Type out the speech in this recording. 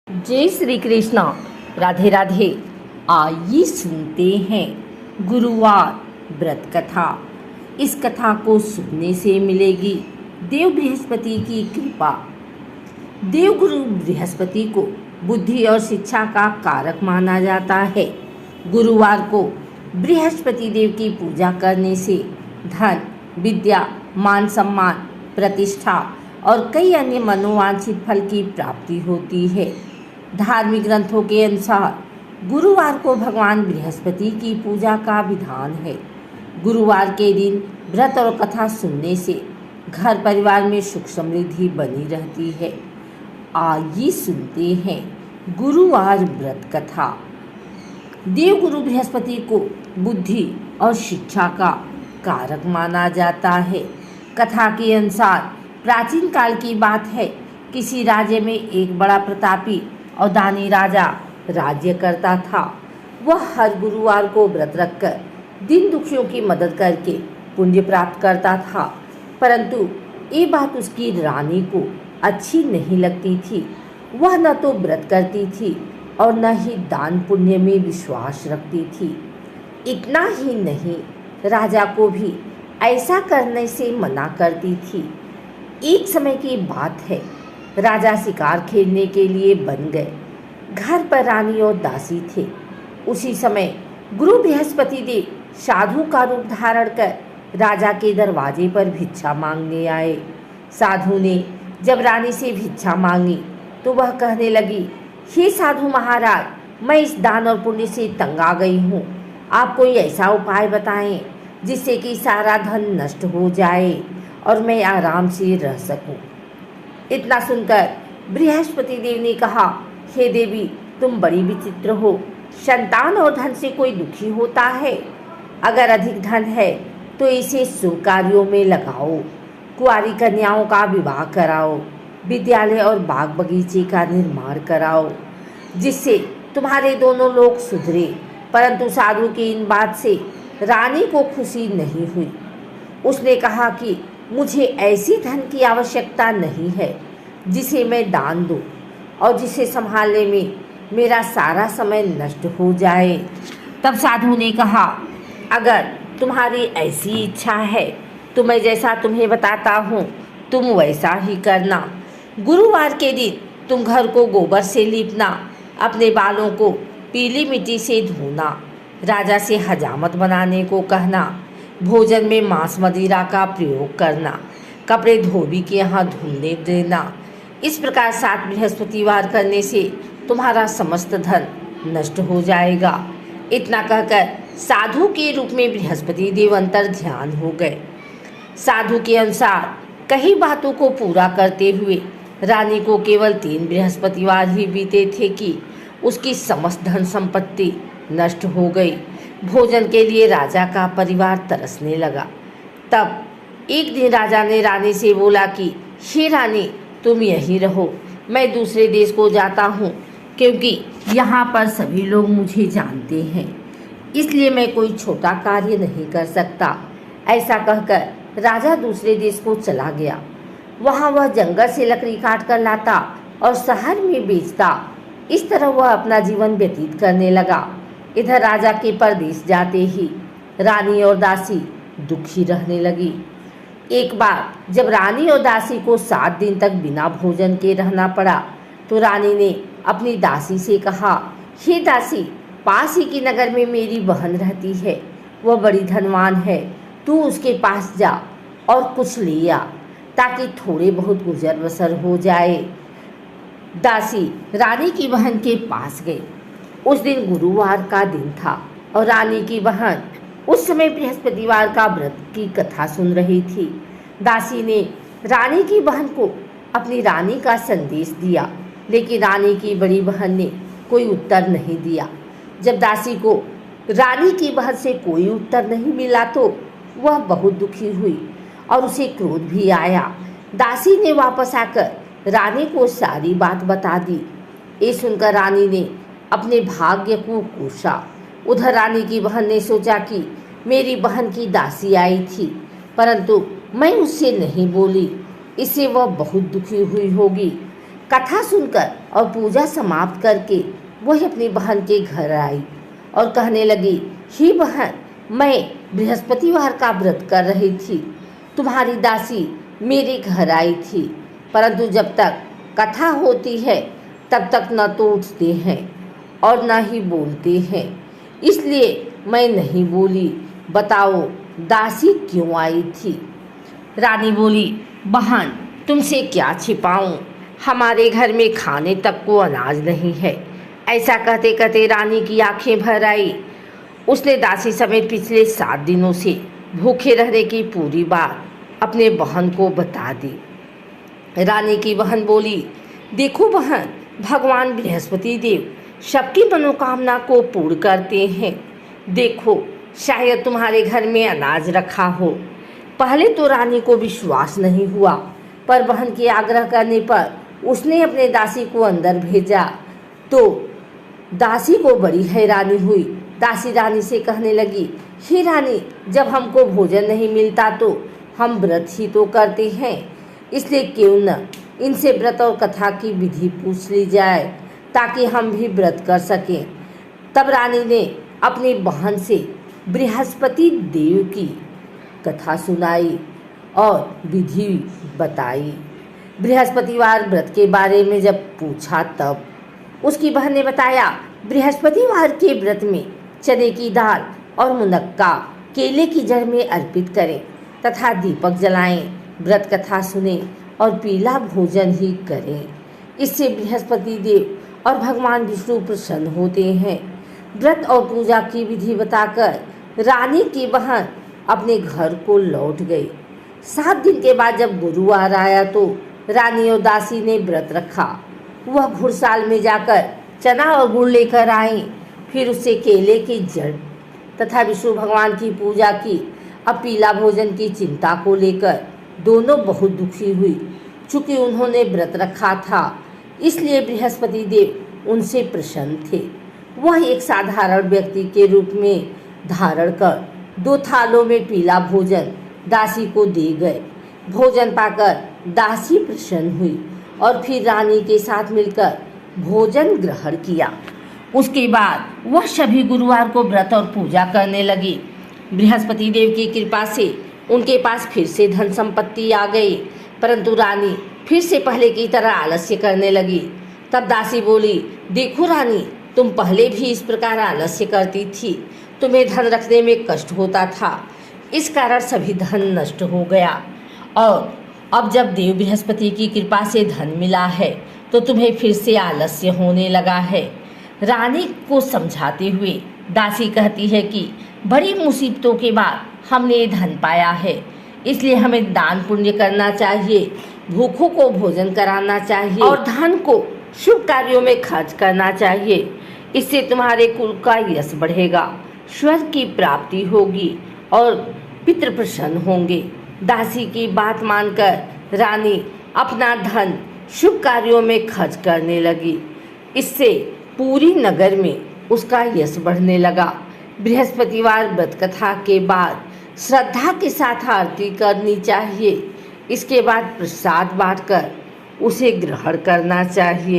जय श्री कृष्णा। राधे राधे। आइए सुनते हैं गुरुवार व्रत कथा। इस कथा को सुनने से मिलेगी देव बृहस्पति की कृपा। देव गुरु बृहस्पति को बुद्धि और शिक्षा का कारक माना जाता है। गुरुवार को बृहस्पति देव की पूजा करने से धन, विद्या, मान सम्मान, प्रतिष्ठा और कई अन्य मनोवांछित फल की प्राप्ति होती है। धार्मिक ग्रंथों के अनुसार गुरुवार को भगवान बृहस्पति की पूजा का विधान है। गुरुवार के दिन व्रत और कथा सुनने से घर परिवार में सुख समृद्धि बनी रहती है। आइए सुनते हैं गुरुवार व्रत कथा। देव गुरु बृहस्पति को बुद्धि और शिक्षा का कारक माना जाता है। कथा के अनुसार प्राचीन काल की बात है, किसी राज्य में एक बड़ा प्रतापी और दानी राजा राज्य करता था। वह हर गुरुवार को व्रत रखकर दीन दुखियों की मदद करके पुण्य प्राप्त करता था, परंतु ये बात उसकी रानी को अच्छी नहीं लगती थी। वह न तो व्रत करती थी और न ही दान पुण्य में विश्वास रखती थी। इतना ही नहीं, राजा को भी ऐसा करने से मना करती थी। एक समय की बात है, राजा शिकार खेलने के लिए बन गए। घर पर रानी और दासी थे। उसी समय गुरु बृहस्पति देव साधु का रूप धारण कर राजा के दरवाजे पर भिक्षा मांगने आए। साधु ने जब रानी से भिक्षा मांगी तो वह कहने लगी, हे साधु महाराज, मैं इस दान और पुण्य से तंग आ गई हूँ। आप कोई ऐसा उपाय बताएं जिससे कि सारा धन नष्ट हो जाए और मैं आराम से रह सकूं। इतना सुनकर बृहस्पति देव ने कहा, हे देवी, तुम बड़ी विचित्र हो। संतान और धन से कोई दुखी होता है? अगर अधिक धन है तो इसे शुभ कार्यों में लगाओ। कुंवारी कन्याओं का विवाह कराओ, विद्यालय और बाग बगीचे का निर्माण कराओ, जिससे तुम्हारे दोनों लोग सुधरे। परंतु साधु की इन बात से रानी को खुशी नहीं हुई। उसने कहा कि मुझे ऐसी धन की आवश्यकता नहीं है जिसे मैं दान दूं और जिसे संभालने में मेरा सारा समय नष्ट हो जाए। तब साधु ने कहा, अगर तुम्हारी ऐसी इच्छा है तो मैं जैसा तुम्हें बताता हूँ तुम वैसा ही करना। गुरुवार के दिन तुम घर को गोबर से लीपना, अपने बालों को पीली मिट्टी से धोना, राजा से हजामत बनाने को कहना, भोजन में मांस मदिरा का प्रयोग करना, कपड़े धोबी के यहाँ धुलने देना। इस प्रकार 7 बृहस्पतिवार करने से तुम्हारा समस्त धन नष्ट हो जाएगा। इतना कहकर साधु के रूप में बृहस्पति देव अंतर ध्यान हो गए। साधु के अनुसार कई बातों को पूरा करते हुए रानी को केवल 3 बृहस्पतिवार ही बीते थे कि उसकी समस्त धन संपत्ति नष्ट हो गई। भोजन के लिए राजा का परिवार तरसने लगा। तब एक दिन राजा ने रानी से बोला कि हे रानी, तुम यहीं रहो, मैं दूसरे देश को जाता हूँ, क्योंकि यहाँ पर सभी लोग मुझे जानते हैं, इसलिए मैं कोई छोटा कार्य नहीं कर सकता। ऐसा कहकर राजा दूसरे देश को चला गया। वहाँ वह जंगल से लकड़ी काट कर लाता और शहर में बेचता। इस तरह वह अपना जीवन व्यतीत करने लगा। इधर राजा के परदेश जाते ही रानी और दासी दुखी रहने लगी। एक बार जब रानी और दासी को 7 दिन तक बिना भोजन के रहना पड़ा तो रानी ने अपनी दासी से कहा, हे दासी, पास ही की नगर में मेरी बहन रहती है, वह बड़ी धनवान है, तू उसके पास जा और कुछ ले आ ताकि थोड़े बहुत गुजर बसर हो जाए। दासी रानी की बहन के पास गई। उस दिन गुरुवार का दिन था और रानी की बहन उस समय बृहस्पतिवार का व्रत की कथा सुन रही थी। दासी ने रानी की बहन को अपनी रानी का संदेश दिया, लेकिन रानी की बड़ी बहन ने कोई उत्तर नहीं दिया। जब दासी को रानी की बहन से कोई उत्तर नहीं मिला तो वह बहुत दुखी हुई और उसे क्रोध भी आया। दासी ने वापस आकर रानी को सारी बात बता दी। ये सुनकर रानी ने अपने भाग्य को कोसा। उधर रानी की बहन ने सोचा कि मेरी बहन की दासी आई थी, परंतु मैं उससे नहीं बोली, इससे वह बहुत दुखी हुई होगी। कथा सुनकर और पूजा समाप्त करके वह अपनी बहन के घर आई और कहने लगी, ही बहन, मैं बृहस्पतिवार का व्रत कर रही थी। तुम्हारी दासी मेरे घर आई थी, परंतु जब तक कथा होती है तब तक न तो उठते हैं और न ही बोलते हैं, इसलिए मैं नहीं बोली। बताओ दासी क्यों आई थी? रानी बोली, बहन, तुमसे क्या छिपाऊं, हमारे घर में खाने तक को अनाज नहीं है। ऐसा कहते कहते रानी की आंखें भर आई। उसने दासी समेत पिछले 7 दिनों से भूखे रहने की पूरी बात अपने बहन को बता दी। रानी की बहन बोली, देखो बहन, भगवान बृहस्पति देव सबकी मनोकामना को पूर्ण करते हैं। देखो, शायद तुम्हारे घर में अनाज रखा हो। पहले तो रानी को विश्वास नहीं हुआ, पर बहन के आग्रह करने पर उसने अपने दासी को अंदर भेजा तो दासी को बड़ी हैरानी हुई। दासी रानी से कहने लगी, हे रानी, जब हमको भोजन नहीं मिलता तो हम व्रत ही तो करते हैं, इसलिए क्यों न इनसे व्रत और कथा की विधि पूछ ली जाए ताकि हम भी व्रत कर सकें। तब रानी ने अपनी बहन से बृहस्पति देव की कथा सुनाई और विधि बताई। बृहस्पतिवार व्रत के बारे में जब पूछा तब उसकी बहन ने बताया, बृहस्पतिवार के व्रत में चने की दाल और मुनक्का केले की जड़ में अर्पित करें तथा दीपक जलाएं, व्रत कथा सुने और पीला भोजन ही करें। इससे बृहस्पति देव और भगवान विष्णु प्रसन्न होते हैं। व्रत और पूजा की विधि बताकर रानी की बहन अपने घर को लौट गई। 7 दिन के बाद जब गुरुवार आया तो रानी और दासी ने व्रत रखा। वह घुड़साल में जाकर चना और गुड़ लेकर आई, फिर उससे केले की जड़ तथा विष्णु भगवान की पूजा की। अब पीला भोजन की चिंता को लेकर दोनों बहुत दुखी हुई। चूँकि उन्होंने व्रत रखा था, इसलिए बृहस्पति देव उनसे प्रसन्न थे। वह एक साधारण व्यक्ति के रूप में धारण कर 2 थालों में पीला भोजन दासी को दे गए। भोजन पाकर दासी प्रसन्न हुई और फिर रानी के साथ मिलकर भोजन ग्रहण किया। उसके बाद वह सभी गुरुवार को व्रत और पूजा करने लगी। बृहस्पति देव की कृपा से उनके पास फिर से धन संपत्ति आ गई, परंतु रानी फिर से पहले की तरह आलस्य करने लगी। तब दासी बोली, देखो रानी, तुम पहले भी इस प्रकार आलस्य करती थी, तुम्हें धन रखने में कष्ट होता था, इस कारण सभी धन नष्ट हो गया। और अब जब देव बृहस्पति की कृपा से धन मिला है तो तुम्हें फिर से आलस्य होने लगा है। रानी को समझाते हुए दासी कहती है कि बड़ी मुसीबतों के बाद हमने ये धन पाया है, इसलिए हमें दान पुण्य करना चाहिए, भूखों को भोजन कराना चाहिए और धन को शुभ कार्यों में खर्च करना चाहिए। इससे तुम्हारे कुल का यश बढ़ेगा, स्वर्ग की प्राप्ति होगी और पितृ प्रसन्न होंगे। दासी की बात मानकर रानी अपना धन शुभ कार्यों में खर्च करने लगी। इससे पूरी नगर में उसका यश बढ़ने लगा। बृहस्पतिवार व्रत कथा के बाद श्रद्धा के साथ आरती करनी चाहिए। इसके बाद प्रसाद बांटकर उसे ग्रहण करना चाहिए।